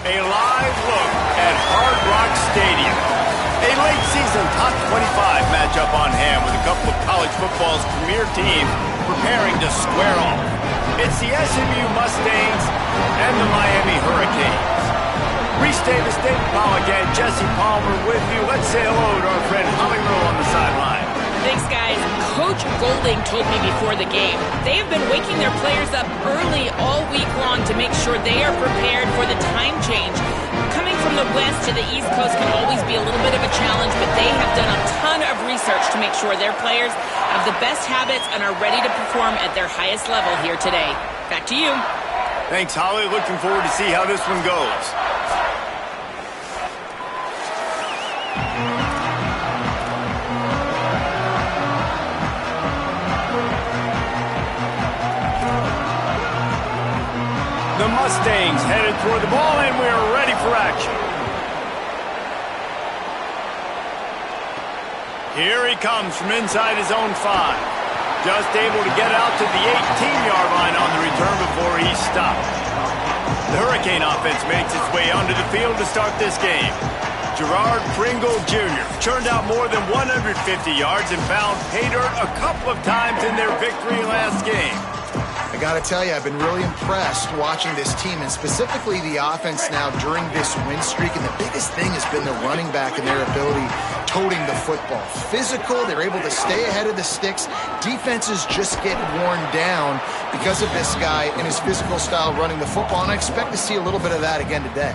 A live look at Hard Rock Stadium. A late-season top 25 matchup on hand with a couple of college football's premier teams preparing to square off. It's the SMU Mustangs and the Miami Hurricanes. Reese Davis, David Pollack, and Jesse Palmer with you. Let's say hello to our friend Holly Rowe on the sideline. Thanks, guys. Coach Golding told me before the game, they have been waking their players up early all week long to make sure they are prepared for the time change. Coming from the West to the East Coast can always be a little bit of a challenge, but they have done a ton of research to make sure their players have the best habits and are ready to perform at their highest level here today. Back to you. Thanks, Holly. Looking forward to see how this one goes. The Mustangs headed toward the ball, and we are ready for action. Here he comes from inside his own 5. Just able to get out to the 18-yard line on the return before he stopped. The Hurricane offense makes its way onto the field to start this game. Gerard Pringle Jr. churned out more than 150 yards and found pay dirt a couple of times in their victory last game. I got to tell you, I've been really impressed watching this team, and specifically the offense now during this win streak. And the biggest thing has been the running back and their ability toting the football. Physical, they're able to stay ahead of the sticks. Defenses just get worn down because of this guy and his physical style running the football, and I expect to see a little bit of that again today.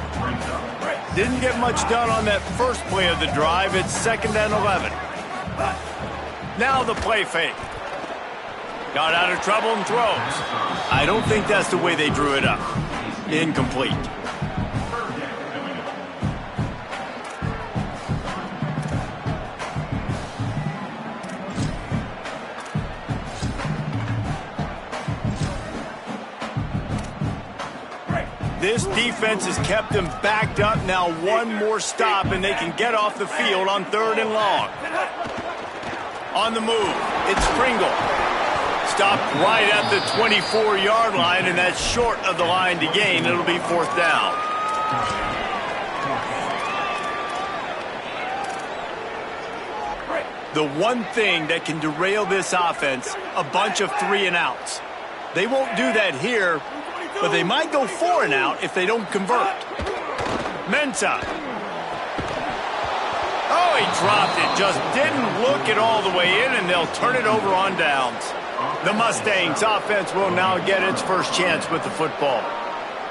Didn't get much done on that first play of the drive. It's 2nd and 11. Now the play fake. Got out of trouble and throws. I don't think that's the way they drew it up. Incomplete. This defense has kept them backed up. Now one more stop, and they can get off the field on 3rd and long. On the move, it's Pringle. Stopped right at the 24-yard line, and that's short of the line to gain. It'll be 4th down. The one thing that can derail this offense, a bunch of 3-and-outs. They won't do that here, but they might go 4-and-out if they don't convert. Mensah. Oh, he dropped it. Just didn't look it all the way in, and they'll turn it over on downs. The Mustangs offense will now get its first chance with the football.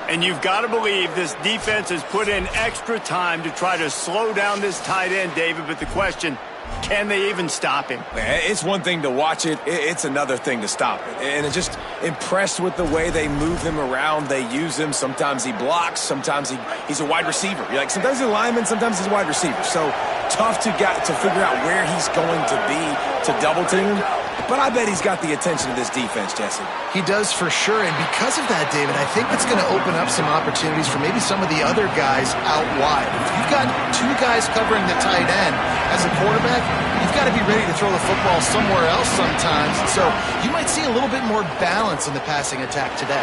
And you've got to believe this defense has put in extra time to try to slow down this tight end, David, but the question, can they even stop him? It's one thing to watch it. It's another thing to stop it. And I'm just impressed with the way they move him around. They use him. Sometimes he blocks. Sometimes he's a wide receiver. You're like, sometimes he's a lineman. Sometimes he's a wide receiver. So tough to figure out where he's going to be to double team him. But I bet he's got the attention of this defense, Jesse. He does for sure, and because of that, David, I think it's going to open up some opportunities for maybe some of the other guys out wide. If you've got 2 guys covering the tight end as a quarterback, you've got to be ready to throw the football somewhere else sometimes. So you might see a little bit more balance in the passing attack today.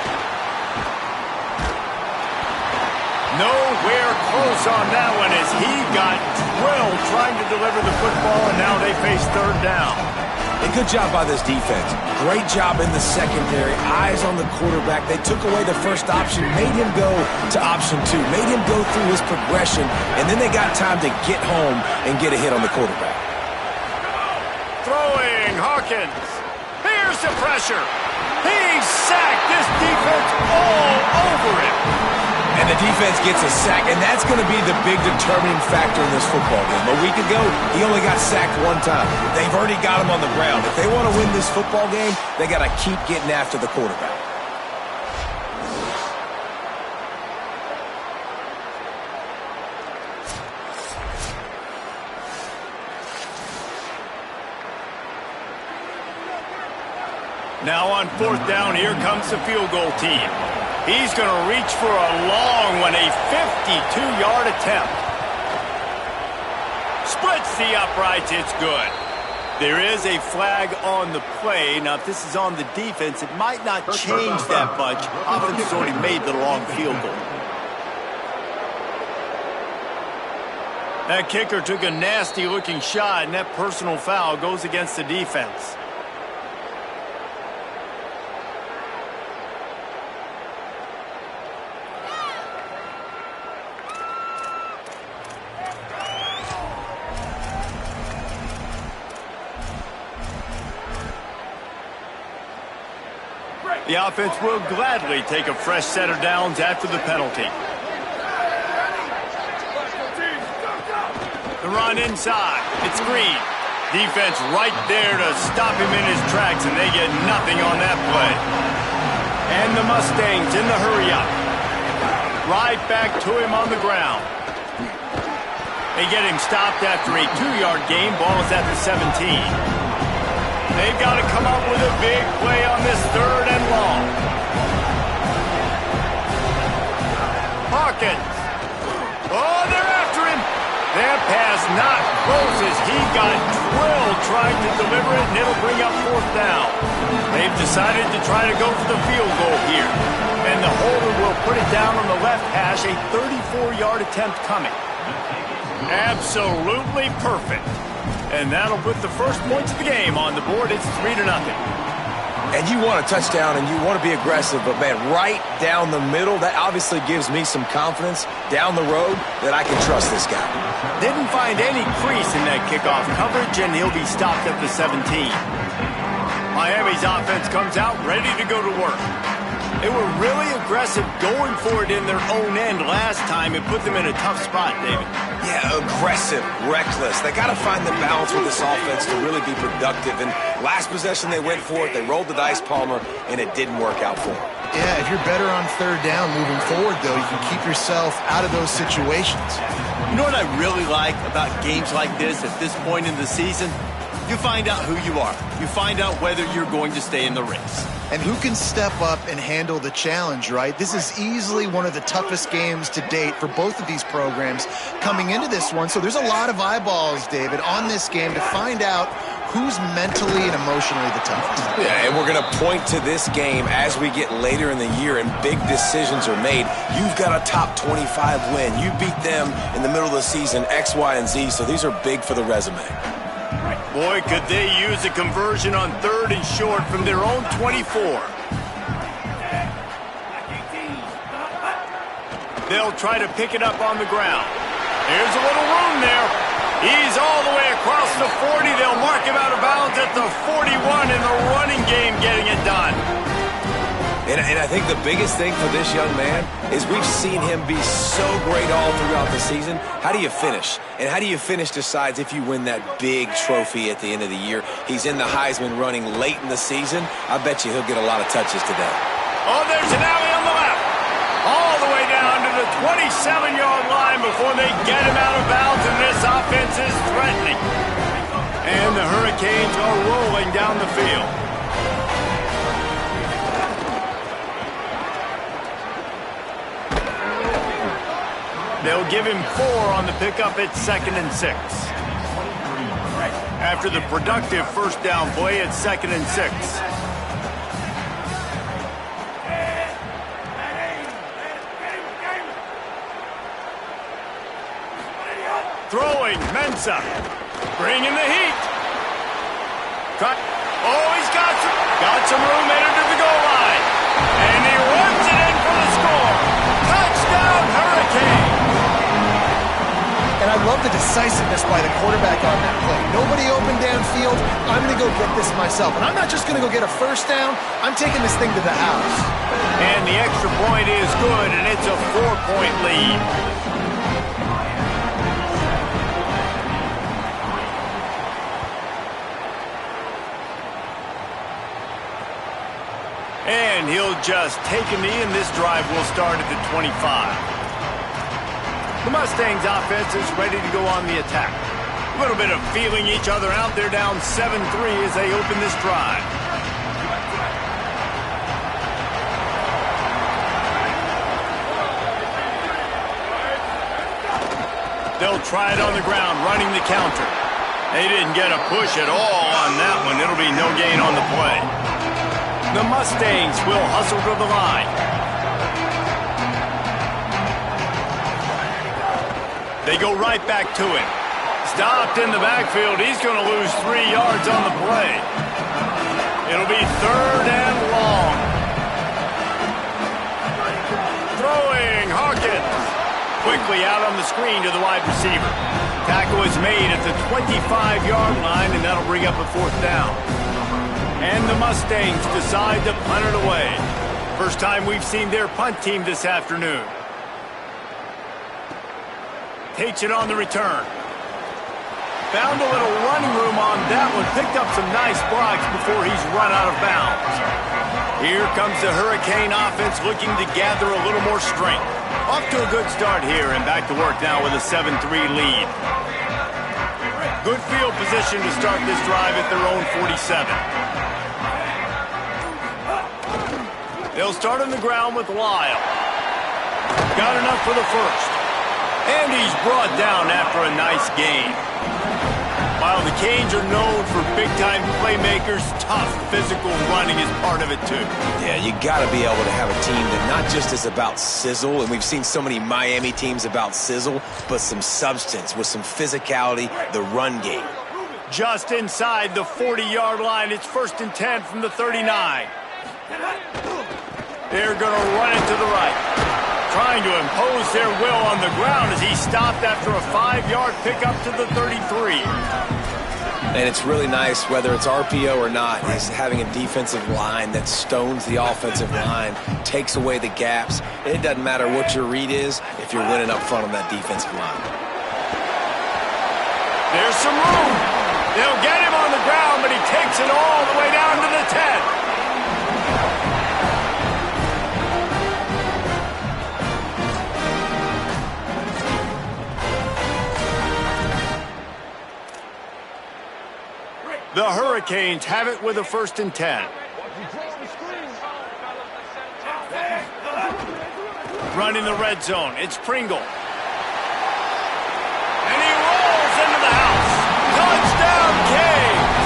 Nowhere close on that one as he got drilled trying to deliver the football, and now they face 3rd down. A good job by this defense. Great job in the secondary. Eyes on the quarterback. They took away the first option, made him go to option 2, made him go through his progression, and then they got time to get home and get a hit on the quarterback. Throwing, Hawkins. Here's the pressure. He's sacked. This defense all over him. And the defense gets a sack, and that's going to be the big determining factor in this football game. A week ago, he only got sacked 1 time. They've already got him on the ground. If they want to win this football game, they got to keep getting after the quarterback. Now on 4th down, here comes the field goal team. He's going to reach for a long one, a 52-yard attempt. Splits the uprights, it's good. There is a flag on the play. Now, if this is on the defense, it might not change that much. Offense has already made the long field goal. That kicker took a nasty-looking shot, and that personal foul goes against the defense. The offense will gladly take a fresh set of downs after the penalty. The run inside. It's Green. Defense right there to stop him in his tracks, and they get nothing on that play. And the Mustangs in the hurry-up. Right back to him on the ground. They get him stopped after a 2-yard gain. Ball is at the 17. They've got to come up with a big play on this 3rd and long. Hawkins. Oh, they're after him. That pass not close as he got drilled trying to deliver it, and it'll bring up 4th down. They've decided to try to go for the field goal here. And the holder will put it down on the left hash, a 34-yard attempt coming. Absolutely perfect. And that'll put the first points of the game on the board. It's 3-0. And you want a touchdown and you want to be aggressive, but man, right down the middle, that obviously gives me some confidence down the road that I can trust this guy. Didn't find any crease in that kickoff coverage, and he'll be stopped at the 17. Miami's offense comes out ready to go to work. They were really aggressive going for it in their own end last time. It put them in a tough spot, David. Yeah, aggressive, reckless. They got to find the balance with this offense to really be productive. And last possession, they went for it. They rolled the dice, Palmer, and it didn't work out for them. Yeah, if you're better on 3rd down moving forward, though, you can keep yourself out of those situations. You know what I really like about games like this at this point in the season? You find out who you are. You find out whether you're going to stay in the race. And who can step up and handle the challenge, right? This is easily one of the toughest games to date for both of these programs coming into this one. So there's a lot of eyeballs, David, on this game to find out who's mentally and emotionally the toughest. Yeah, and we're going to point to this game as we get later in the year and big decisions are made. You've got a top 25 win. You beat them in the middle of the season, X, Y, and Z. So these are big for the resume. Boy, could they use a conversion on 3rd and short from their own 24. They'll try to pick it up on the ground. There's a little room there. He's all the way across the 40. They'll mark him out of bounds at the 41 in the running game, getting it done. And I think the biggest thing for this young man is we've seen him be so great all throughout the season. How do you finish? And how do you finish decides if you win that big trophy at the end of the year. He's in the Heisman running late in the season. I bet you he'll get a lot of touches today. Oh, there's an alley on the left. All the way down to the 27-yard line before they get him out of bounds, and this offense is threatening. And the Hurricanes are rolling down the field. They'll give him 4 on the pickup at 2nd and 6. After the productive first down play at 2nd and 6. Throwing, Mensah. Bringing the heat. Oh, he's got some room headed to the goal line. And he runs it in for the score. Touchdown, Hurricane. And I love the decisiveness by the quarterback on that play. Nobody open downfield. I'm going to go get this myself. And I'm not just going to go get a first down. I'm taking this thing to the house. And the extra point is good, and it's a 4-point lead. And he'll just take a knee, and this drive will start at the 25. The Mustangs offense is ready to go on the attack. A little bit of feeling each other out. They're down 7-3 as they open this drive. They'll try it on the ground, running the counter. They didn't get a push at all on that one. It'll be no gain on the play. The Mustangs will hustle to the line. They go right back to him. Stopped in the backfield. He's going to lose 3 yards on the play. It'll be 3rd and long. Throwing, Hawkins. Quickly out on the screen to the wide receiver. Tackle is made at the 25-yard line, and that'll bring up a 4th down. And the Mustangs decide to punt it away. First time we've seen their punt team this afternoon. Takes it on the return. Found a little running room on that one. Picked up some nice blocks before he's run out of bounds. Here comes the Hurricane offense looking to gather a little more strength. Off to a good start here and back to work now with a 7-3 lead. Good field position to start this drive at their own 47. They'll start on the ground with Lyle. Got enough for the first. And he's brought down after a nice gain. While the Canes are known for big-time playmakers, tough physical running is part of it too. Yeah, you got to be able to have a team that not just is about sizzle, and we've seen so many Miami teams about sizzle, but some substance with some physicality, the run game. Just inside the 40-yard line, it's 1st and 10 from the 39. They're going to run it to the right. Trying to impose their will on the ground as he stopped after a 5-yard pickup to the 33. And it's really nice, whether it's RPO or not, is having a defensive line that stones the offensive line, takes away the gaps. It doesn't matter what your read is if you're winning up front on that defensive line. There's some room. They'll get him on the ground, but he takes it all the way down to the 10. The Hurricanes have it with a 1st and 10. Running the red zone. It's Pringle. And he rolls into the house. Touchdown, Canes!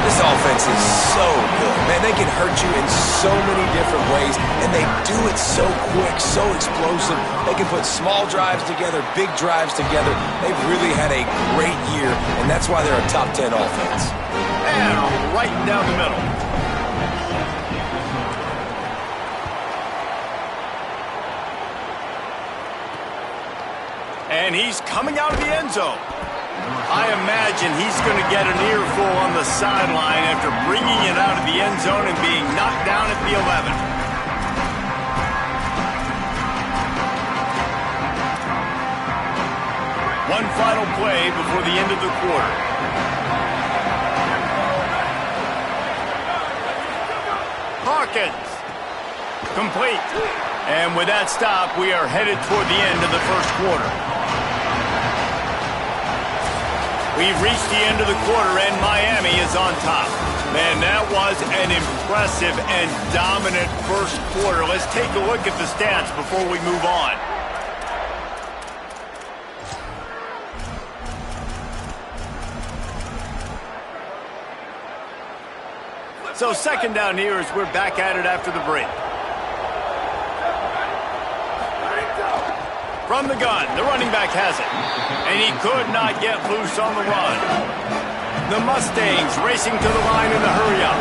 This offense is so good. Man, they can hurt you in so many different ways, and they do it so quick, so explosive. They can put small drives together, big drives together. They've really had a great year, and that's why they're a top 10 offense. And right down the middle. And he's coming out of the end zone. I imagine he's going to get an earful on the sideline after bringing it out of the end zone and being knocked down at the 11. One final play before the end of the quarter. Hawkins. Complete. And with that stop, we are headed toward the end of the first quarter. We've reached the end of the quarter, and Miami is on top. Man, that was an impressive and dominant first quarter. Let's take a look at the stats before we move on. So 2nd down here as we're back at it after the break. From the gun, the running back has it. And he could not get loose on the run. The Mustangs racing to the line in a hurry-up.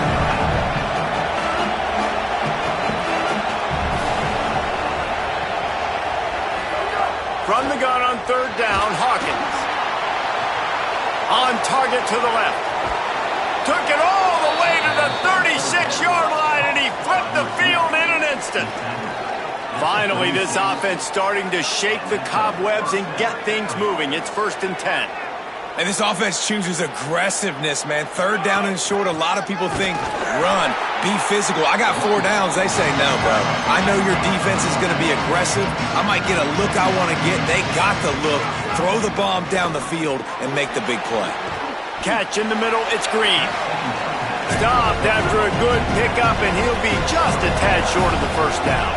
From the gun on 3rd down, Hawkins. On target to the left. Took it all the way to the 36-yard line, and he flipped the field in an instant. Finally, this offense starting to shake the cobwebs and get things moving. It's 1st and 10. And this offense chooses aggressiveness, man. 3rd down and short, a lot of people think run, be physical. I got 4 downs. They say no, bro. I know your defense is going to be aggressive. I might get a look I want to get. They got the look. Throw the bomb down the field and make the big play. Catch in the middle. It's Green. Stopped after a good pickup, and he'll be just a tad short of the 1st down.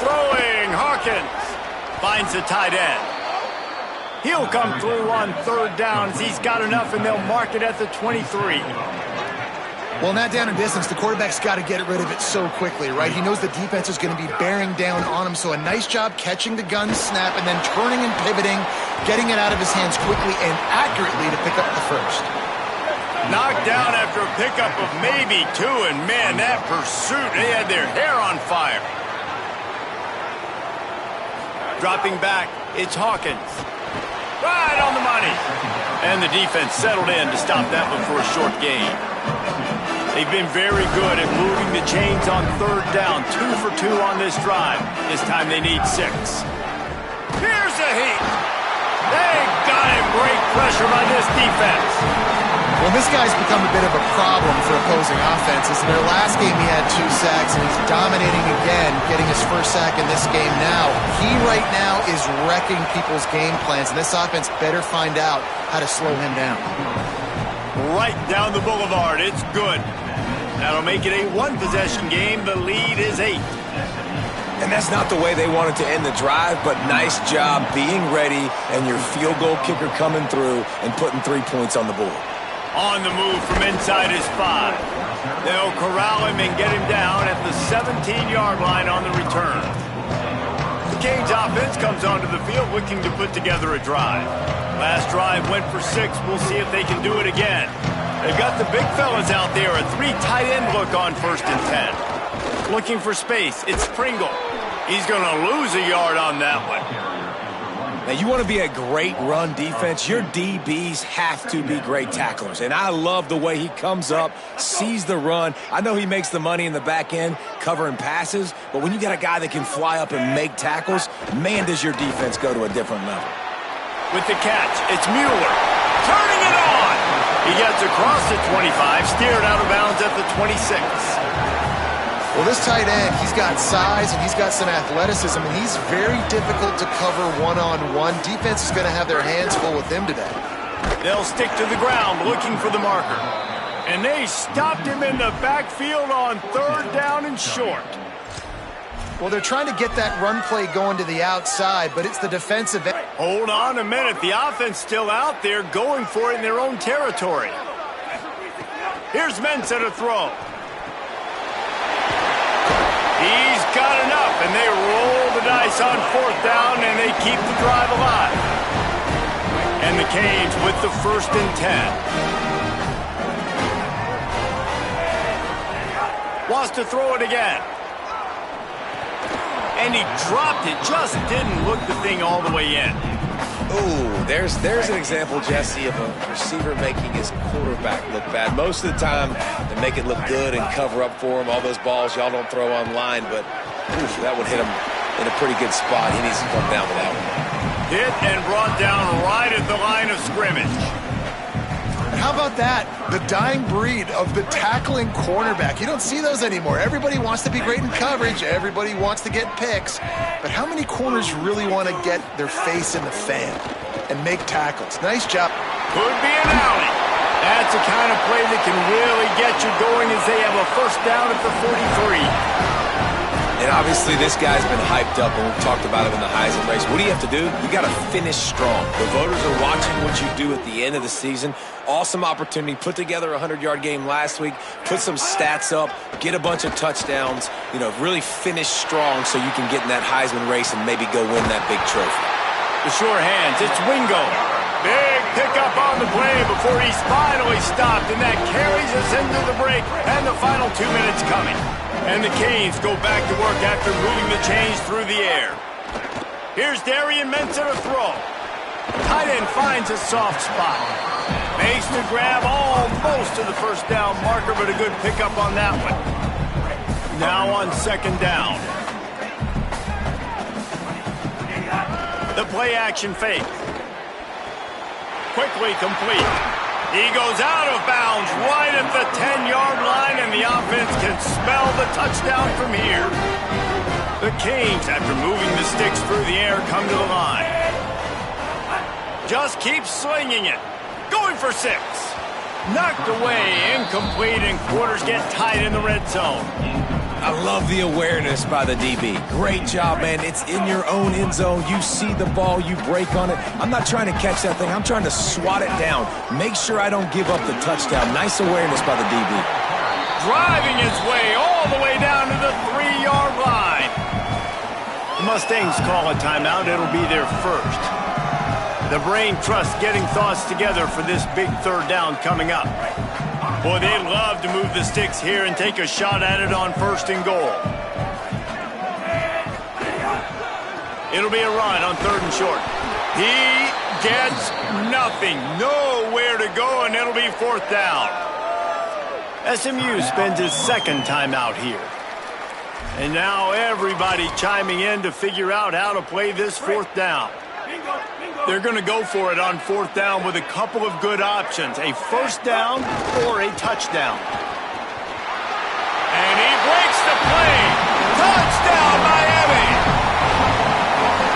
Throwing, Hawkins finds the tight end. He'll come through on 3rd down as he's got enough, and they'll mark it at the 23. Well, in that down and distance, the quarterback's got to get rid of it so quickly, right? He knows the defense is going to be bearing down on him, so a nice job catching the gun snap and then turning and pivoting, getting it out of his hands quickly and accurately to pick up the first. Knocked down after a pickup of maybe 2, and man, that pursuit, they had their hair on fire. Dropping back, it's Hawkins. Right on the money. And the defense settled in to stop that one for a short gain. They've been very good at moving the chains on third down. 2 for 2 on this drive. This time they need 6. Here's a heat. They got him. Great pressure by this defense. Well, this guy's become a bit of a problem for opposing offenses. In their last game, he had 2 sacks, and he's dominating again, getting his first sack in this game now. He right now is wrecking people's game plans, and this offense better find out how to slow him down. Right down the boulevard. It's good. That'll make it a 1-possession game. The lead is 8. And that's not the way they wanted to end the drive, but nice job being ready and your field goal kicker coming through and putting 3 points on the board. On the move from inside his 5. They'll corral him and get him down at the 17-yard line on the return. The Canes offense comes onto the field looking to put together a drive. Last drive went for 6. We'll see if they can do it again. They've got the big fellas out there. A 3 tight end look on 1st and 10. Looking for space. It's Pringle. He's going to lose a yard on that one. Now, you want to be a great run defense, your DBs have to be great tacklers. And I love the way he comes up, sees the run. I know he makes the money in the back end covering passes, but when you got a guy that can fly up and make tackles, man, does your defense go to a different level. With the catch, it's Mueller. Turning it on! He gets across the 25, steered out of bounds at the 26. Well, this tight end, he's got size and he's got some athleticism, and he's very difficult to cover one-on-one. Defense is going to have their hands full with him today. They'll stick to the ground looking for the marker. And they stopped him in the backfield on 3rd down and short. Well, they're trying to get that run play going to the outside, but it's the defensive end. Hold on a minute. The offense still out there going for it in their own territory. Here's Mensah to throw. He's got enough, and they roll the dice on 4th down, and they keep the drive alive. And the Canes with the 1st and 10. Wants to throw it again. And he dropped it, just didn't look the thing all the way in. Ooh, there's an example, Jesse, of a receiver making his quarterback look bad. Most of the time, they make it look good and cover up for him. All those balls y'all don't throw online, but that would hit him in a pretty good spot. He needs to come down with that one. Hit and brought down right at the line of scrimmage. How about that? The dying breed of the tackling cornerback. You don't see those anymore. Everybody wants to be great in coverage. Everybody wants to get picks. But how many corners really want to get their face in the fan and make tackles? Nice job. Could be an alley. That's the kind of play that can really get you going as they have a 1st down at the 43. And obviously this guy's been hyped up, and we've talked about him in the Heisman race. What do you have to do? You got to finish strong. The voters are watching what you do at the end of the season. Awesome opportunity. Put together a 100-yard game last week. Put some stats up. Get a bunch of touchdowns. You know, really finish strong so you can get in that Heisman race and maybe go win that big trophy. The sure hands. It's Wingo. Big pickup on the play before he's finally stopped, and that carries us into the break and the final 2 minutes coming. And the Canes go back to work after moving the chains through the air. Here's Darian Mensah to throw. Tight end finds a soft spot. Makes the grab almost to the 1st down marker, but a good pickup on that one. Now on 2nd down. The play action fake. Quickly complete. He goes out of bounds right at the 10-yard line, and the offense can smell the touchdown from here. The Canes, after moving the sticks through the air, come to the line. Just keep slinging it. Going for 6. Knocked away, incomplete, and quarters get tight in the red zone. I love the awareness by the DB. Great job, man. It's in your own end zone. You see the ball, you break on it. I'm not trying to catch that thing. I'm trying to swat it down. Make sure I don't give up the touchdown. Nice awareness by the DB. driving his way all the way down to the 3-yard line. The Mustangs call a timeout. It'll be their first. The brain trust getting thoughts together for this big third down coming up. Boy, they'd love to move the sticks here and take a shot at it on 1st and goal. It'll be a run on 3rd and short. He gets nothing. Nowhere to go, and it'll be 4th down. SMU spends his 2nd timeout here. And now everybody chiming in to figure out how to play this 4th down. They're going to go for it on 4th down with a couple of good options, a 1st down or a touchdown. And he breaks the play. Touchdown, Miami!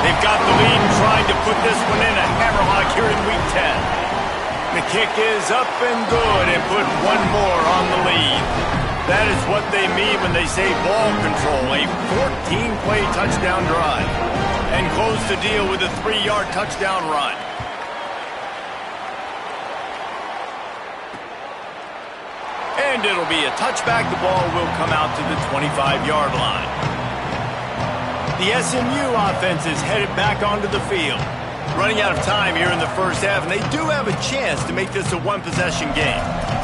They've got the lead and trying to put this one in a hammerlock here in Week 10. The kick is up and good and put one more on the lead. That is what they mean when they say ball control, a 14-play touchdown drive. And close the deal with a 3-yard touchdown run. And it'll be a touchback. The ball will come out to the 25-yard line. The SMU offense is headed back onto the field. Running out of time here in the first half, and they do have a chance to make this a one-possession game.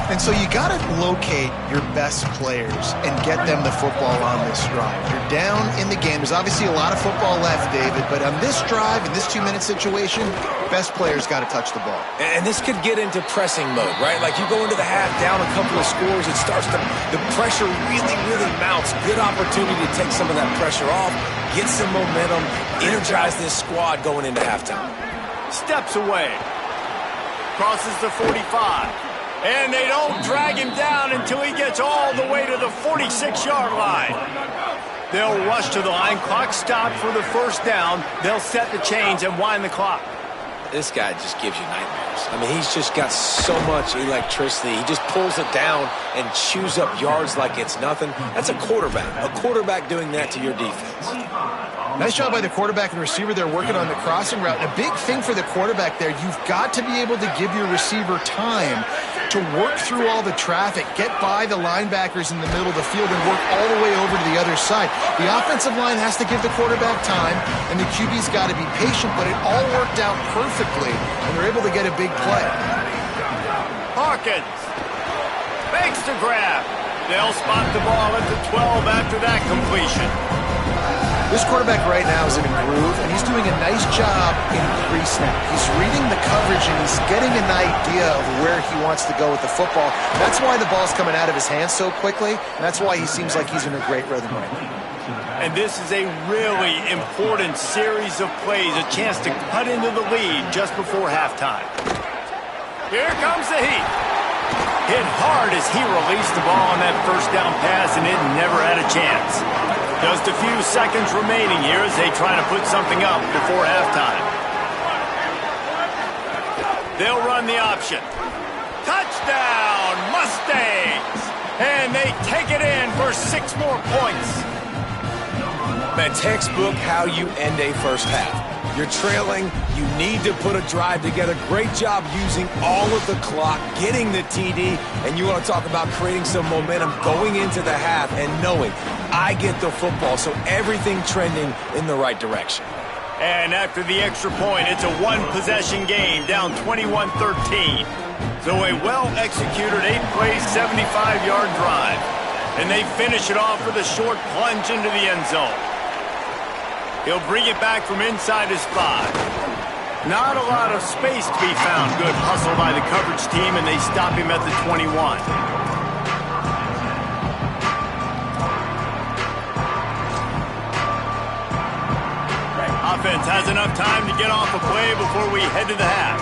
And so you got to locate your best players and get them the football on this drive. You're down in the game. There's obviously a lot of football left, David, but on this drive, in this 2-minute situation, best players got to touch the ball. And this could get into pressing mode, right? Like you go into the half down a couple of scores, it starts to, the pressure really, really mounts. Good opportunity to take some of that pressure off, get some momentum, energize this squad going into halftime. Steps away. Crosses the 45. And they don't drag him down until he gets all the way to the 46-yard line. They'll rush to the line. Clock stopped for the 1st down. They'll set the chains and wind the clock. This guy just gives you nightmares. I mean, he's just got so much electricity. He just pulls it down and chews up yards like it's nothing. That's a quarterback. A quarterback doing that to your defense. Nice job by the quarterback and receiver there working on the crossing route. And a big thing for the quarterback there, you've got to be able to give your receiver time to work through all the traffic, get by the linebackers in the middle of the field, and work all the way over to the other side. The offensive line has to give the quarterback time, and the QB's got to be patient, but it all worked out perfectly, and they're able to get a big play. Hawkins makes the grab. They'll spot the ball at the 12 after that completion. This quarterback right now is in a groove, and he's doing a nice job in pre-snap. He's reading the coverage, and he's getting an idea of where he wants to go with the football. That's why the ball's coming out of his hands so quickly, and that's why he seems like he's in a great rhythm right now. And this is a really important series of plays, a chance to cut into the lead just before halftime. Here comes the heat. Hit hard as he released the ball on that 1st down pass, and it never had a chance. Just a few seconds remaining here as they try to put something up before halftime. They'll run the option. Touchdown, Mustangs! And they take it in for 6 more points. Man, textbook how you end a first half. You're trailing. You need to put a drive together. Great job using all of the clock, getting the TD, and you want to talk about creating some momentum going into the half and knowing I get the football, so everything trending in the right direction. And after the extra point, it's a one-possession game, down 21-13. So a well-executed 8-play, 75-yard drive. And they finish it off with a short plunge into the end zone. He'll bring it back from inside his 5. Not a lot of space to be found. Good hustle by the coverage team, and they stop him at the 21. Offense has enough time to get off a play before we head to the half.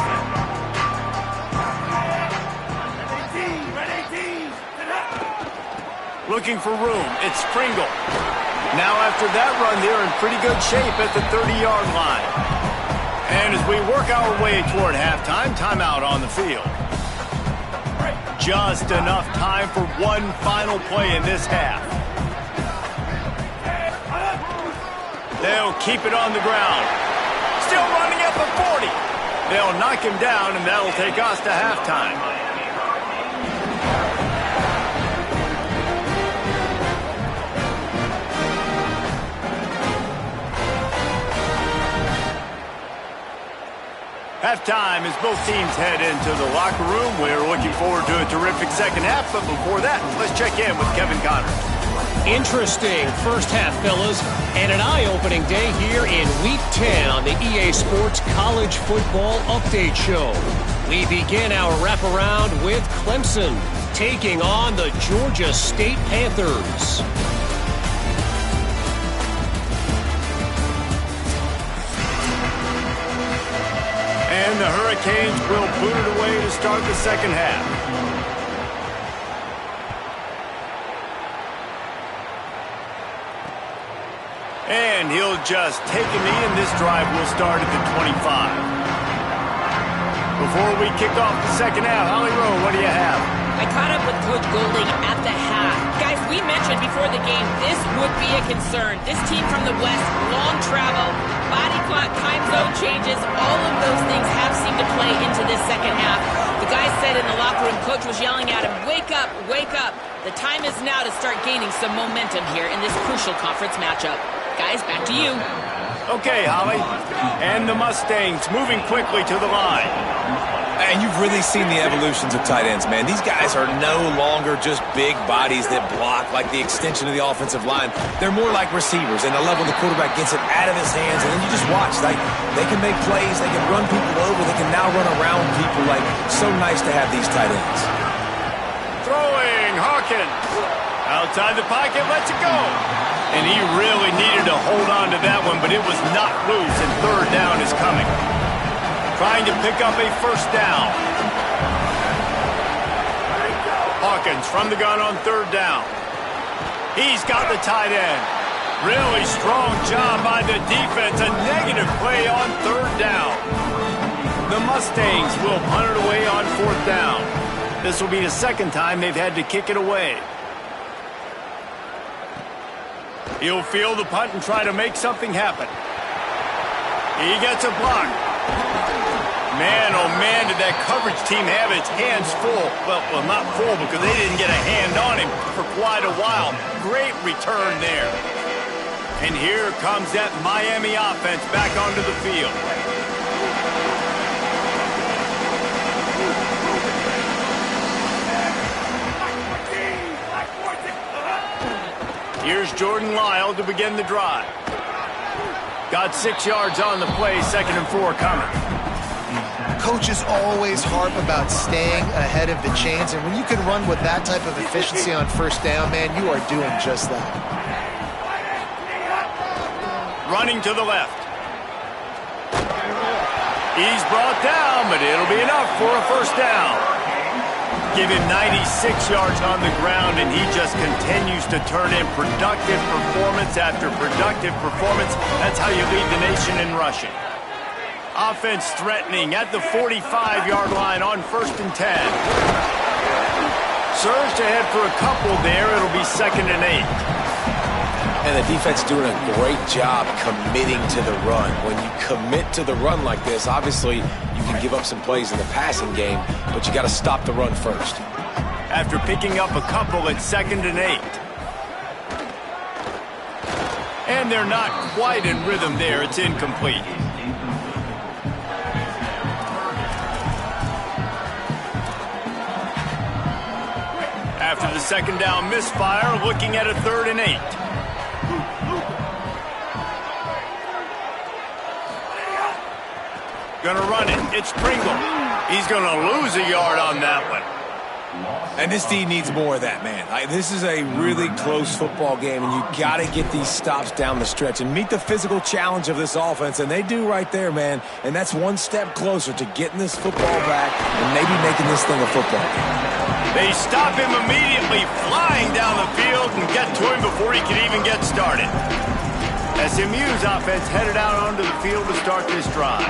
Looking for room. It's Pringle. Now after that run, they're in pretty good shape at the 30-yard line. And as we work our way toward halftime, timeout on the field. Just enough time for one final play in this half. They'll keep it on the ground. Still running at the 40. They'll knock him down, and that'll take us to halftime. halftime as both teams head into the locker room. We're looking forward to a terrific second half, but before that, let's check in with Kevin Connors. Interesting first half, fellas, and an eye-opening day here in Week 10 on the EA Sports College Football Update Show. We begin our wraparound with Clemson taking on the Georgia State Panthers. And the Hurricanes will boot it away to start the second half. And he'll just take a knee, and this drive will start at the 25. Before we kick off the second half, Holly Rowe, what do you have? I caught up with Coach Golding at the half. Guys, we mentioned before the game this would be a concern. This team from the West, long travel, body clock, time zone changes, all of those things have seemed to play into this second half. The guys said in the locker room, Coach was yelling at him, wake up, wake up. The time is now to start gaining some momentum here in this crucial conference matchup. Guys, back to you. Okay, Holly. And the Mustangs moving quickly to the line. And you've really seen the evolutions of tight ends, man. These guys are no longer just big bodies that block like the extension of the offensive line. They're more like receivers, and the level the quarterback gets it out of his hands, and then you just watch. Like, they can make plays, they can run people over, they can now run around people. Like, so nice to have these tight ends. Throwing, Hawkins. Outside the pocket, lets it go. And he really needed to hold on to that one, but it was not loose, and third down is coming. Trying to pick up a first down. Hawkins from the gun on third down. He's got the tight end. Really strong job by the defense. A negative play on third down. The Mustangs will punt it away on fourth down. This will be the second time they've had to kick it away. He'll field the punt and try to make something happen. He gets a block. Man, oh man, did that coverage team have its hands full. Well, not full because they didn't get a hand on him for quite a while. Great return there. And here comes that Miami offense back onto the field. Here's Jordan Lyle to begin the drive. Got 6 yards on the play, 2nd and 4 coming. Coaches always harp about staying ahead of the chains, and when you can run with that type of efficiency on first down, man, you are doing just that. Running to the left. He's brought down, but it'll be enough for a first down. Give him 96 yards on the ground, and he just continues to turn in productive performance after productive performance. That's how you lead the nation in rushing. Offense threatening at the 45-yard line on 1st and 10. Surged ahead for a couple there. It'll be 2nd and 8. And the defense doing a great job committing to the run. When you commit to the run like this, obviously you can give up some plays in the passing game, but you got to stop the run first. After picking up a couple at 2nd and 8. And they're not quite in rhythm there. It's incomplete. After the 2nd down misfire, looking at a 3rd and 8. Gonna run it. It's Pringle. He's gonna lose a yard on that one. And this D needs more of that, man. This is a really close football game, and you got to get these stops down the stretch and meet the physical challenge of this offense, and they do right there, man. And that's one step closer to getting this football back and maybe making this thing a football game. They stop him immediately, flying down the field and get to him before he can even get started. SMU's offense headed out onto the field to start this drive.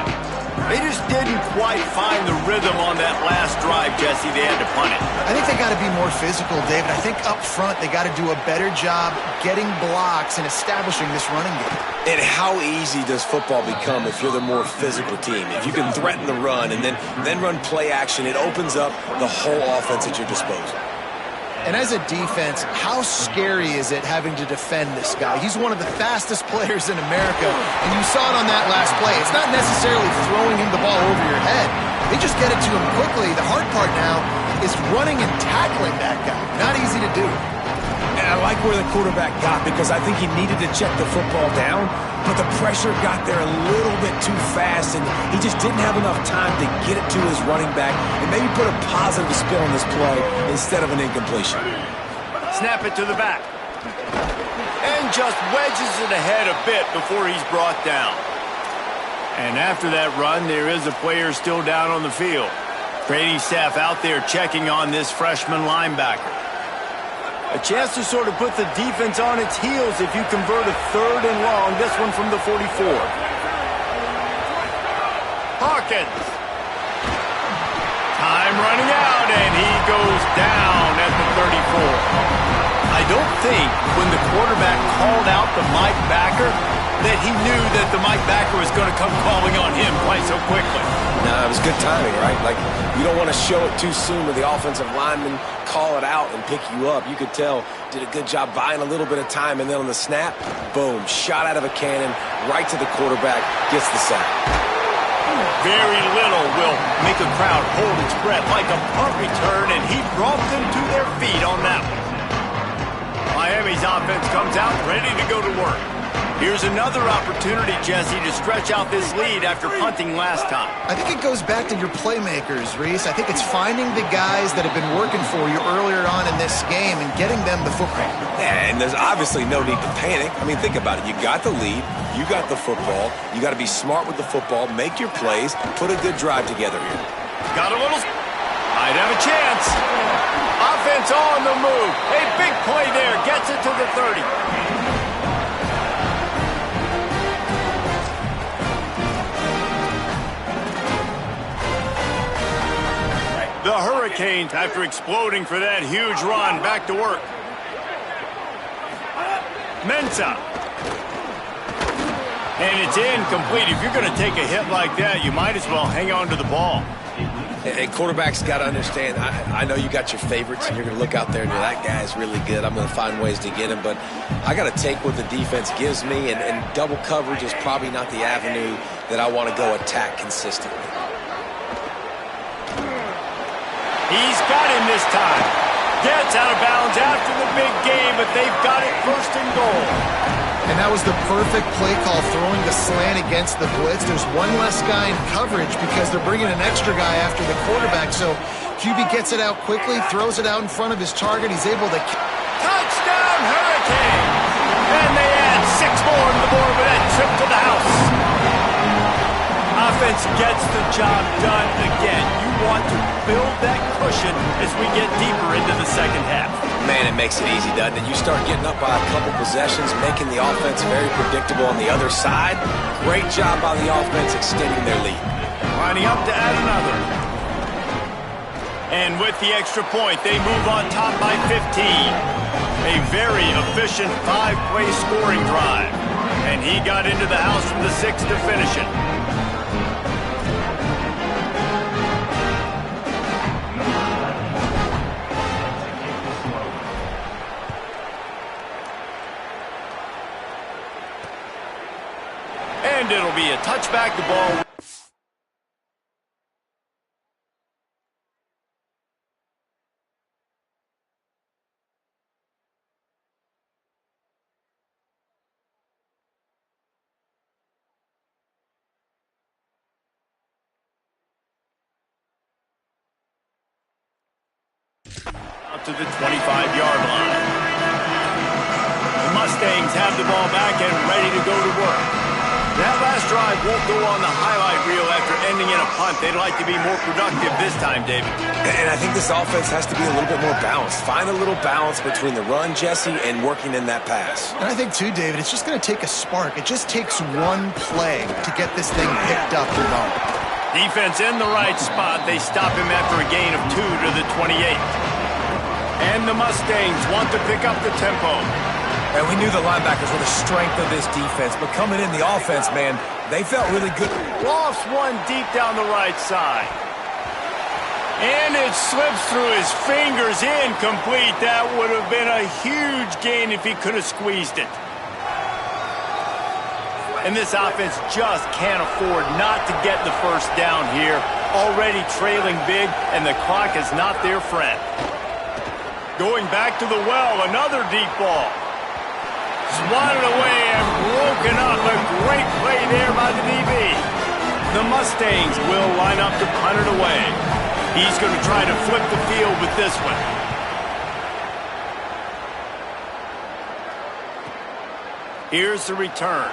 They just didn't quite find the rhythm on that last drive, Jesse. They had to punt it. I think they got to be more physical, David. I think up front they got to do a better job getting blocks and establishing this running game. And how easy does football become if you're the more physical team? If you can threaten the run and then run play action, it opens up the whole offense at your disposal. And as a defense, how scary is it having to defend this guy? He's one of the fastest players in America, and you saw it on that last play. It's not necessarily throwing him the ball over your head. They just get it to him quickly. The hard part now is running and tackling that guy. Not easy to do. And I like where the quarterback got because I think he needed to check the football down, but the pressure got there a little bit too fast, and he just didn't have enough time to get it to his running back and maybe put a positive spin on this play instead of an incompletion. Snap it to the back. And just wedges it ahead a bit before he's brought down. And after that run, there is a player still down on the field. Training staff out there checking on this freshman linebacker. A chance to sort of put the defense on its heels if you convert a 3rd and long. This one from the 44. Hawkins. Time running out, and he goes down at the 34. I don't think when the quarterback called out the Mike backer that he knew that the Mike backer was going to come calling on him quite so quickly. No, it was good timing, right? Like, you don't want to show it too soon with the offensive lineman call it out and pick you up. You could tell, did a good job buying a little bit of time, and then on the snap, boom, shot out of a cannon, right to the quarterback, gets the sack. Very little will make a crowd hold its breath like a punt return, and he brought them to their feet on that one. Miami's offense comes out ready to go to work. Here's another opportunity, Jesse, to stretch out this lead after punting last time. I think it goes back to your playmakers, Reese. I think it's finding the guys that have been working for you earlier on in this game and getting them the football. Yeah, and there's obviously no need to panic. I mean, think about it. You got the lead. You got the football. You got to be smart with the football, make your plays, put a good drive together here. Got a little... Might have a chance. Offense on the move. A big play there. Gets it to the 30. The Hurricanes, after exploding for that huge run, back to work. Mensah. And it's incomplete. If you're going to take a hit like that, you might as well hang on to the ball. And quarterbacks got to understand, I know you got your favorites, and you're going to look out there and you're, that guy's really good. I'm going to find ways to get him, but I got to take what the defense gives me, and double coverage is probably not the avenue that I want to go attack consistently. He's got him this time. Gets out of bounds after the big game, but they've got it 1st and goal. And that was the perfect play call, throwing the slant against the blitz. There's one less guy in coverage because they're bringing an extra guy after the quarterback. So QB gets it out quickly, throws it out in front of his target. He's able to... Touchdown, Hurricane! And they add 6 more to the board with that trip to the house. Offense gets the job done again. You want to build that cushion as we get deeper into the second half. Man, it makes it easy, doesn't it? You start getting up by a couple possessions, making the offense very predictable on the other side. Great job by the offense extending their lead. Lining up to add another. And with the extra point, they move on top by 15. A very efficient 5-play scoring drive. And he got into the house from the 6 to finish it. And it'll be a touchback, the ball. Out to the 25-yard line. The Mustangs have the ball back and ready to go to work. That last drive won't go on the highlight reel after ending in a punt. They'd like to be more productive this time, David. And I think this offense has to be a little bit more balanced. Find a little balance between the run, Jesse, and working in that pass. And I think, too, David, it's just going to take a spark. It just takes one play to get this thing picked up and going. Defense in the right spot. They stop him after a gain of 2 to the 28. And the Mustangs want to pick up the tempo. And we knew the linebackers were the strength of this defense, but coming in the offense, man, they felt really good. Lofts one deep down the right side. And it slips through his fingers, incomplete. That would have been a huge gain if he could have squeezed it. And this offense just can't afford not to get the first down here. Already trailing big, and the clock is not their friend. Going back to the well, another deep ball. Swatted away and broken up. A great play there by the DB. The Mustangs will line up to punt it away. He's going to try to flip the field with this one. Here's the return.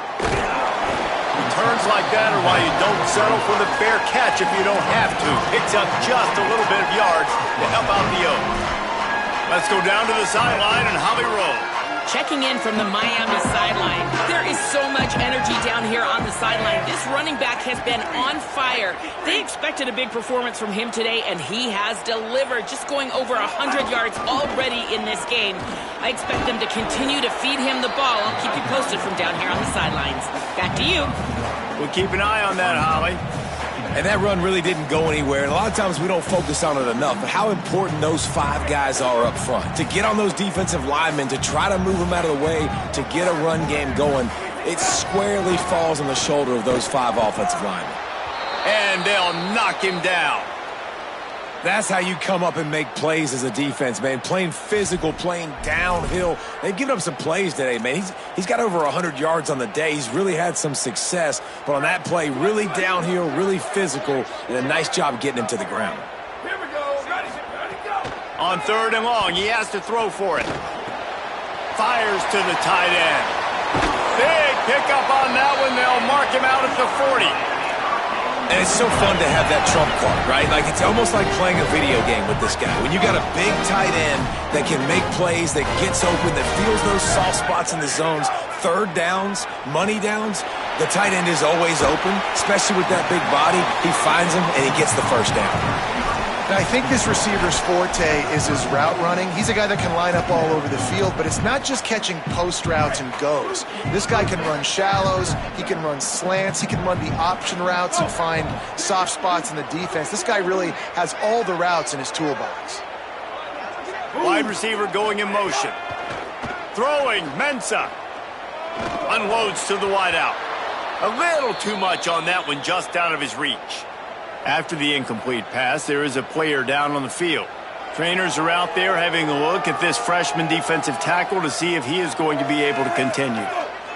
Returns like that are why you don't settle for the fair catch if you don't have to. Picks up just a little bit of yards to help out the Oaks. Let's go down to the sideline and Holly roll. Checking in from the Miami sideline. There is so much energy down here on the sideline. This running back has been on fire. They expected a big performance from him today, and he has delivered, just going over 100 yards already in this game. I expect them to continue to feed him the ball. I'll keep you posted from down here on the sidelines. Back to you. We'll keep an eye on that, Holly. And that run really didn't go anywhere. And a lot of times we don't focus on it enough. But how important those 5 guys are up front. To get on those defensive linemen, to try to move them out of the way, to get a run game going, it squarely falls on the shoulder of those 5 offensive linemen. And they'll knock him down. That's how you come up and make plays as a defense, man. Playing physical, playing downhill. They've given up some plays today, man. He's got over 100 yards on the day. He's really had some success. But on that play, really downhill, really physical, and a nice job getting him to the ground. Here we go. Ready, go. On 3rd and long, he has to throw for it. Fires to the tight end. Big pickup on that one. They'll mark him out at the 40. And it's so fun to have that trump card, right? Like, it's almost like playing a video game with this guy. When you got a big tight end that can make plays, that gets open, that feels those soft spots in the zones, 3rd downs, money downs, the tight end is always open, especially with that big body. He finds him, and he gets the first down. Now, I think this receiver's forte is his route running. He's a guy that can line up all over the field, but it's not just catching post routes and goes. This guy can run shallows, he can run slants, he can run the option routes and find soft spots in the defense. This guy really has all the routes in his toolbox. Wide receiver going in motion. Throwing, Mensah. Unloads to the wideout. A little too much on that one, just out of his reach. After the incomplete pass, there is a player down on the field. Trainers are out there having a look at this freshman defensive tackle to see if he is going to be able to continue.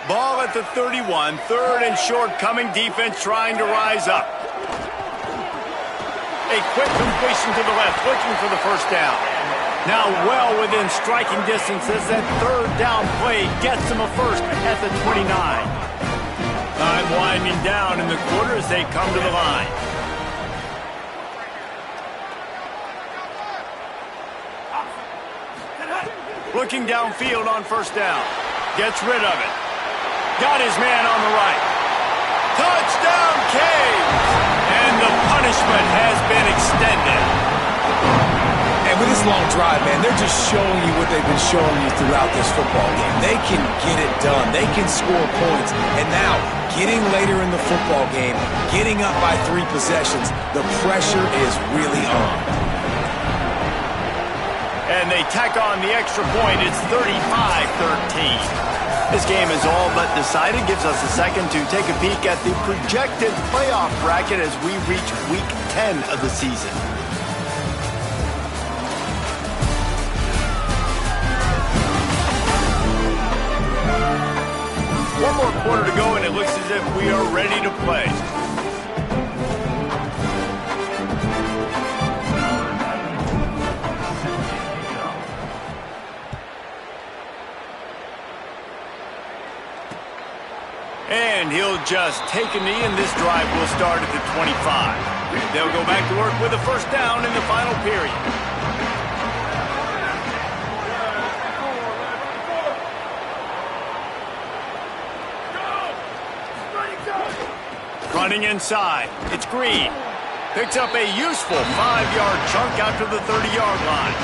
Ball at the 31, 3rd and short, coming defense trying to rise up. A quick completion to the left, looking for the first down. Now well within striking distance as that 3rd down play gets him a first at the 29. Time winding down in the quarter as they come to the line. Looking downfield on 1st down. Gets rid of it. Got his man on the right. Touchdown, Caves! And the punishment has been extended. And with this long drive, man, they're just showing you what they've been showing you throughout this football game. They can get it done. They can score points. And now, getting later in the football game, getting up by 3 possessions, the pressure is really on. And they tack on the extra point. It's 35-13. This game is all but decided. Gives us a second to take a peek at the projected playoff bracket as we reach week 10 of the season. One more quarter to go, and it looks as if we are ready to play. And he'll just take a knee, and this drive will start at the 25. They'll go back to work with a first down in the final period. Running inside, it's Green. Picks up a useful 5-yard chunk out to the 30-yard line.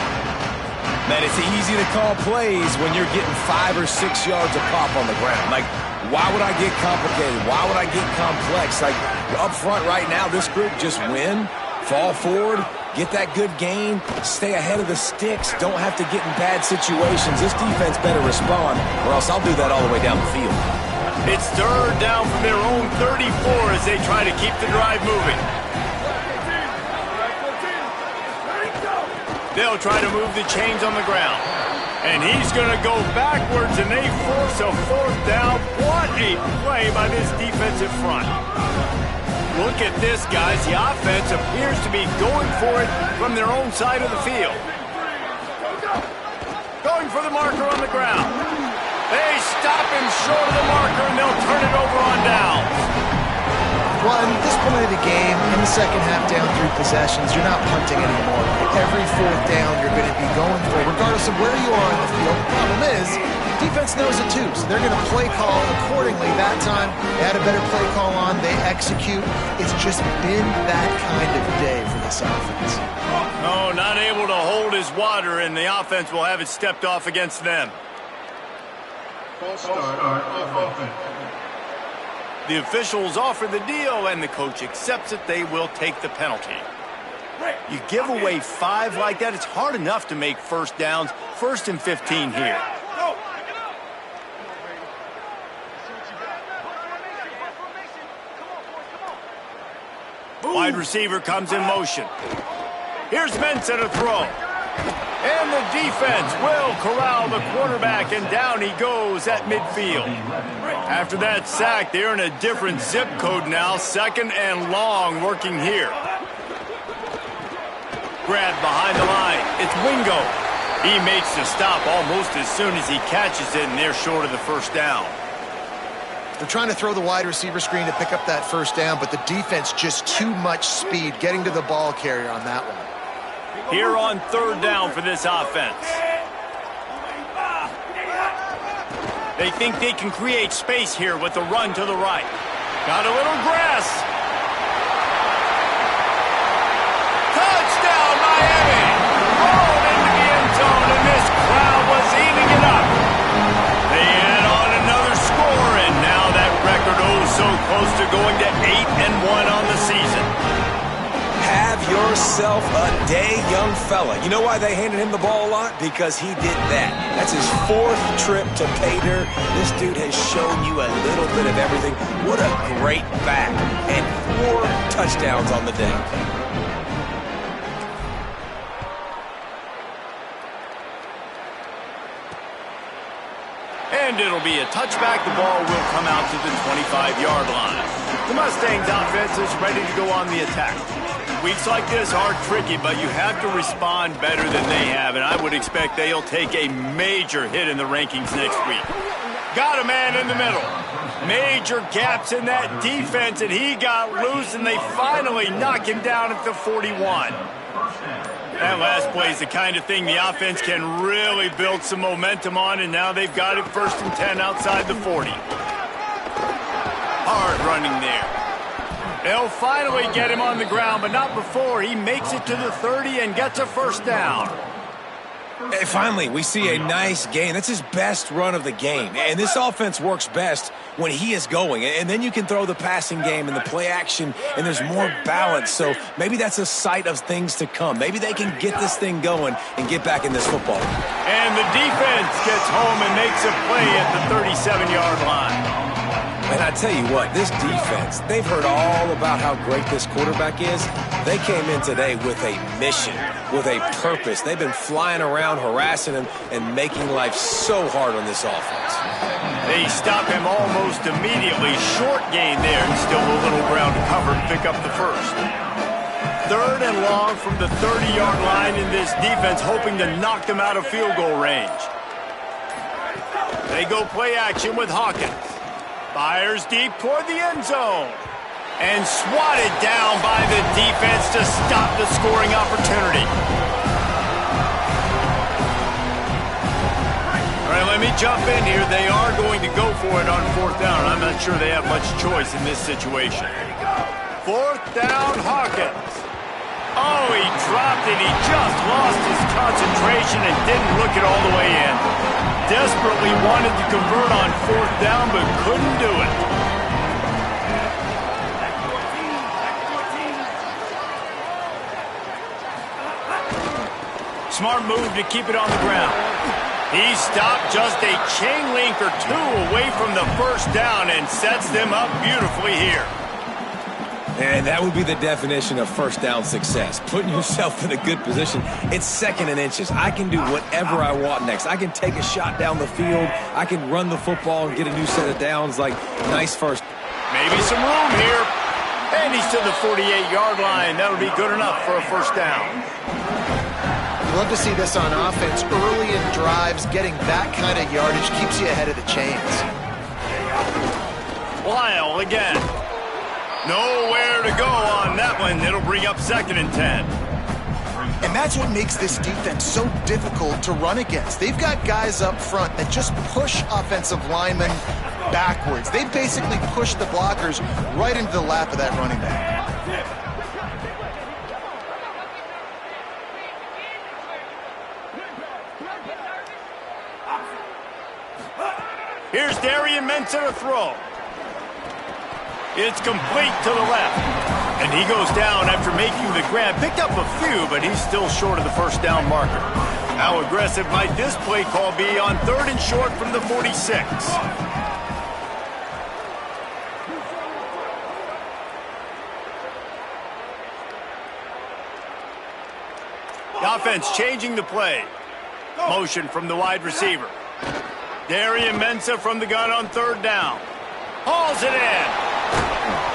Man, it's easy to call plays when you're getting 5 or 6 yards a pop on the ground. Like, why would I get complicated? Why would I get complex? Like, up front right now, this group just win, fall forward, Get that good gain. Stay ahead of the sticks. Don't have to get in bad situations. This defense better respond, or else I'll do that all the way down the field. It's third down from their own 34 as they try to keep the drive moving. They'll try to move the chains on the ground. And he's going to go backwards, and they force a fourth down. What a play by this defensive front. Look at this, guys. The offense appears to be going for it from their own side of the field. Going for the marker on the ground. They stop him short of the marker, and they'll turn it over on downs. Well, at this point of the game, in the second half down 3 possessions, you're not punting anymore. Every fourth down you're going to be going for, regardless of where you are in the field. The problem is, defense knows it too, so they're going to play call accordingly. That time, they had a better play call on. They execute. It's just been that kind of day for this offense. No, not able to hold his water, and the offense will have it stepped off against them. The officials offer the deal, and the coach accepts it. They will take the penalty. You give away 5 like that, it's hard enough to make first downs. 1st and 15 here. Wide receiver comes in motion. Here's Mensah to throw. And the defense will corral the quarterback, and down he goes at midfield. After that sack, they're in a different zip code now. 2nd and long working here. Grab behind the line. It's Wingo. He makes the stop almost as soon as he catches it, and they're short of the first down. They're trying to throw the wide receiver screen to pick up that first down, but the defense just too much speed getting to the ball carrier on that one. Here on 3rd down for this offense. They think they can create space here with the run to the right. Got a little grass. Touchdown, Miami! Rolled into the end zone, and this crowd was eating it up. They add on another score, and now that record so close to going to 8-1 on the season. Have yourself a day, young fella. You know why they handed him the ball a lot? Because he did that. That's his 4th trip to pay dirt. This dude has shown you a little bit of everything. What a great back. And 4 touchdowns on the day. And it'll be a touchback. The ball will come out to the 25-yard line. The Mustangs offense is ready to go on the attack. Weeks like this are tricky, but you have to respond better than they have, and I would expect they'll take a major hit in the rankings next week. Got a man in the middle. Major gaps in that defense, and he got loose, and they finally knock him down at the 41. That last play is the kind of thing the offense can really build some momentum on, and now they've got it 1st and 10 outside the 40. Hard running there. They'll finally get him on the ground, but not before he makes it to the 30 and gets a first down. Hey, finally, we see a nice gain. That's his best run of the game. And this offense works best when he is going. And then you can throw the passing game and the play action, and there's more balance. So maybe that's a sight of things to come. Maybe they can get this thing going and get back in this football. And the defense gets home and makes a play at the 37-yard line. And I tell you what, this defense, they've heard all about how great this quarterback is. They came in today with a mission, with a purpose. They've been flying around, harassing him, and making life so hard on this offense. They stop him almost immediately. Short gain there, and still a little ground to cover to pick up the first. 3rd and long from the 30-yard line in this defense, hoping to knock them out of field goal range. They go play action with Hawkins. Fires deep toward the end zone. And swatted down by the defense to stop the scoring opportunity. All right, let me jump in here. They are going to go for it on 4th down. I'm not sure they have much choice in this situation. 4th down, Hawkins. Oh, he dropped it. He just lost his concentration and didn't look it all the way in. Desperately wanted to convert on 4th down, but couldn't do it. Smart move to keep it on the ground. He stopped just a chain link or two away from the first down and sets them up beautifully here. And that would be the definition of first down success. Putting yourself in a good position. It's 2nd and inches. I can do whatever I want next. I can take a shot down the field. I can run the football and get a new set of downs. Like, nice first. Maybe some room here. And he's to the 48-yard line. That'll be good enough for a first down. You love to see this on offense. Early in drives, getting that kind of yardage keeps you ahead of the chains. Lyle again. Nowhere to go on that one. It'll bring up 2nd and 10. And that's what makes this defense so difficult to run against. They've got guys up front that just push offensive linemen backwards. They basically push the blockers right into the lap of that running back. Here's Darian Mensah to throw. It's complete to the left. And he goes down after making the grab. Picked up a few, but he's still short of the first down marker. How aggressive might this play call be on 3rd and short from the 46? The offense changing the play. Motion from the wide receiver. Darian Mensah from the gun on 3rd down. Hauls it in.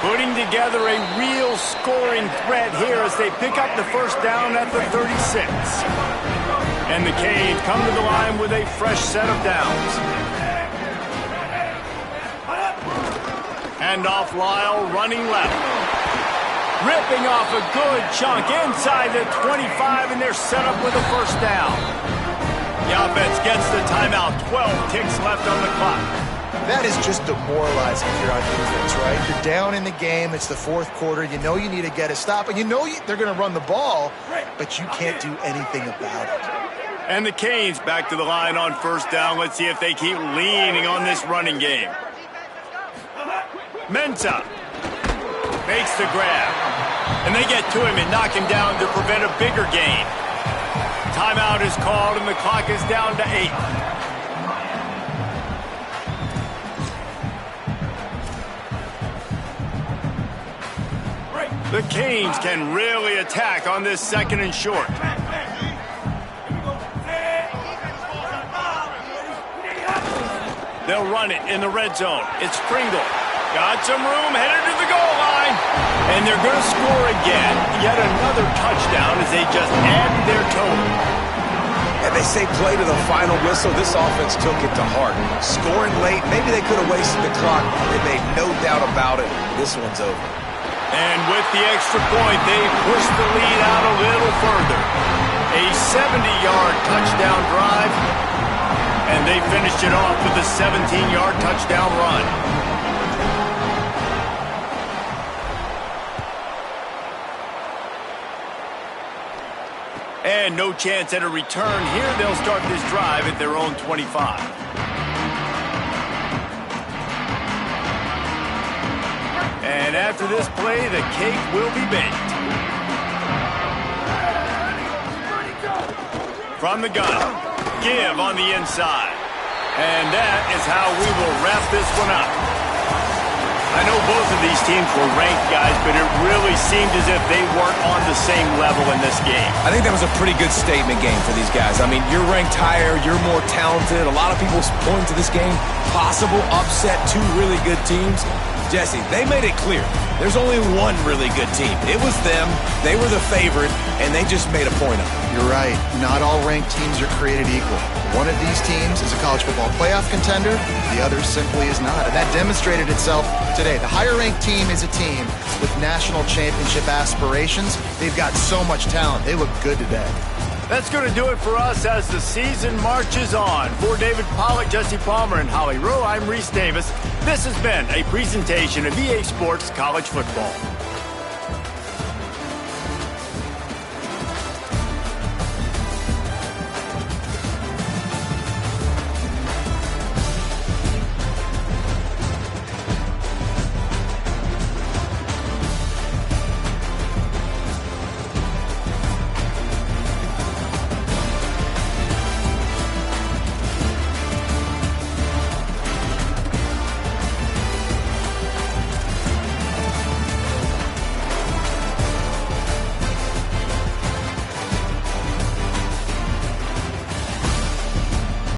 Putting together a real scoring threat here as they pick up the first down at the 36. And the Canes come to the line with a fresh set of downs. Hand off Lyle, running left. Ripping off a good chunk inside the 25, and they're set up with a first down. The offense gets the timeout. 12 ticks left on the clock. That is just demoralizing if you're on defense, right? You're down in the game. It's the 4th quarter. You know you need to get a stop, and you know they're going to run the ball, but you can't do anything about it. And the Canes back to the line on first down. Let's see if they keep leaning on this running game. Mensah makes the grab. And they get to him and knock him down to prevent a bigger gain. Timeout is called, and the clock is down to 8. The Canes can really attack on this 2nd and short. They'll run it in the red zone. It's Pringle. Got some room, headed to the goal line. And they're going to score again. Yet another touchdown as they just added their total. And they say play to the final whistle. This offense took it to heart. Scoring late, maybe they could have wasted the clock. They made no doubt about it. This one's over. And with the extra point, they push the lead out a little further. A 70-yard touchdown drive, and they finished it off with a 17-yard touchdown run. And no chance at a return here. They'll start this drive at their own 25. And after this play, the cake will be baked. From the gun, give on the inside. And that is how we will wrap this one up. I know both of these teams were ranked, guys, but it really seemed as if they weren't on the same level in this game. I think that was a pretty good statement game for these guys. I mean, you're ranked higher, you're more talented. A lot of people point to this game. Possible upset, 2 really good teams. Jesse, they made it clear. There's only one really good team. It was them. They were the favorite, and they just made a point of it. You're right. Not all ranked teams are created equal. One of these teams is a college football playoff contender. The other simply is not. And that demonstrated itself today. The higher-ranked team is a team with national championship aspirations. They've got so much talent. They look good today. That's going to do it for us as the season marches on. For David Pollack, Jesse Palmer, and Holly Rowe, I'm Reese Davis. This has been a presentation of EA Sports College Football.